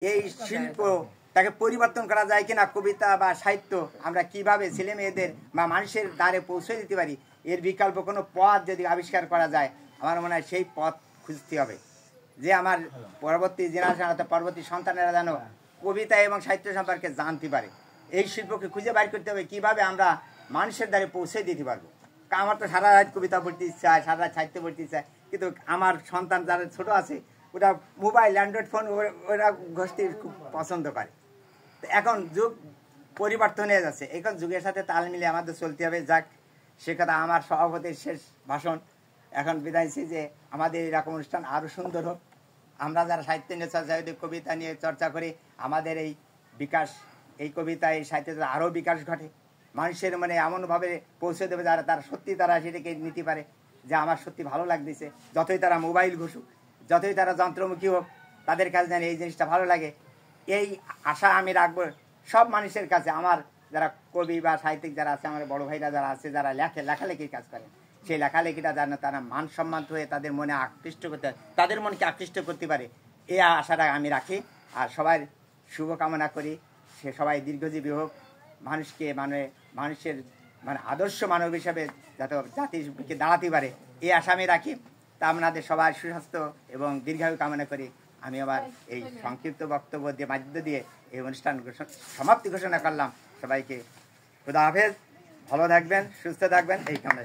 এই শিল্প তাকে পরিবর্তন করা যায় কিনা, কবিতা বা সাহিত্য আমরা কিভাবে ছেলে মেয়েদের বা মানুষের দ্বারে পৌঁছে দিতে পারি, এর বিকল্প কোনো পথ যদি আবিষ্কার করা যায়, আমার মনে হয় সেই পথ খুঁজতে হবে। যে আমার পরবর্তী জেনারেশন অর্থাৎ পরবর্তী সন্তানেরা যেন কবিতা এবং সাহিত্য সম্পর্কে জানতে পারে, এই শিল্পকে খুঁজে বাইর করতে হবে কিভাবে আমরা মানুষের দ্বারে পৌঁছে দিতে পারবো। আমার তো সারা রাত কবিতা পড়তে ইচ্ছা, সারা রাত সাহিত্য পড়তে ইচ্ছা, কিন্তু আমার সন্তান যারা ছোট আছে ওটা মোবাইল অ্যান্ড্রয়েড ফোন ওরা গোষ্ঠী খুব পছন্দ করে। তো এখন যুগ পরিবর্তন হয়ে যাচ্ছে, এখন যুগের সাথে তাল মিলিয়ে আমাদের চলতে হবে। যাক, সে কথা আমার সভাপতির শেষ ভাষণ। এখন বিদায়ছি যে আমাদের এরকম অনুষ্ঠান আরও সুন্দর হোক। আমরা যারা সাহিত্য নিয়ে চর্চা করি, কবিতা নিয়ে চর্চা করি, আমাদের এই বিকাশ, এই কবিতা এই সাহিত্যে আরও বিকাশ ঘটে, মানুষের মানে এমনভাবে পৌঁছে দেবে যারা তারা সত্যি তারা সেটাকে নিতে পারে যে আমার সত্যি ভালো লাগতেছে। যতই তারা মোবাইল ঘুষুক, যতই তারা যন্ত্রমুখী হোক, তাদের কাছে যেন এই জিনিসটা ভালো লাগে, এই আশা আমি রাখবো সব মানুষের কাছে। আমার যারা কবি বা সাহিত্যিক যারা আছে, আমার বড় ভাইরা যারা আছে, যারা লেখালেখির কাজ করে, সেই লেখালেখিটা যেন তারা মান সম্মান হয়ে তাদের মনে আকৃষ্ট করতে, তাদের মনকে আকৃষ্ট করতে পারে, এই আশাটা আমি রাখি। আর সবার শুভকামনা করি, সে সবাই দীর্ঘজীবী হোক, মানুষকে মানুষের আদর্শ মানব হিসাবে যাতে জাতিকে দাঁড়াতে পারে, এই আশা আমি রাখি। তা আপনাদের সবার সুস্বাস্থ্য এবং দীর্ঘায়ু কামনা করি আমি আবার এই সংক্ষিপ্ত বক্তব্য দিয়ে মাধ্য দিয়ে এই অনুষ্ঠান সমাপ্তি ঘোষণা করলাম। সবাইকে খুদা হাফেজ, ভালো থাকবেন, সুস্থ থাকবেন, এই কামনা।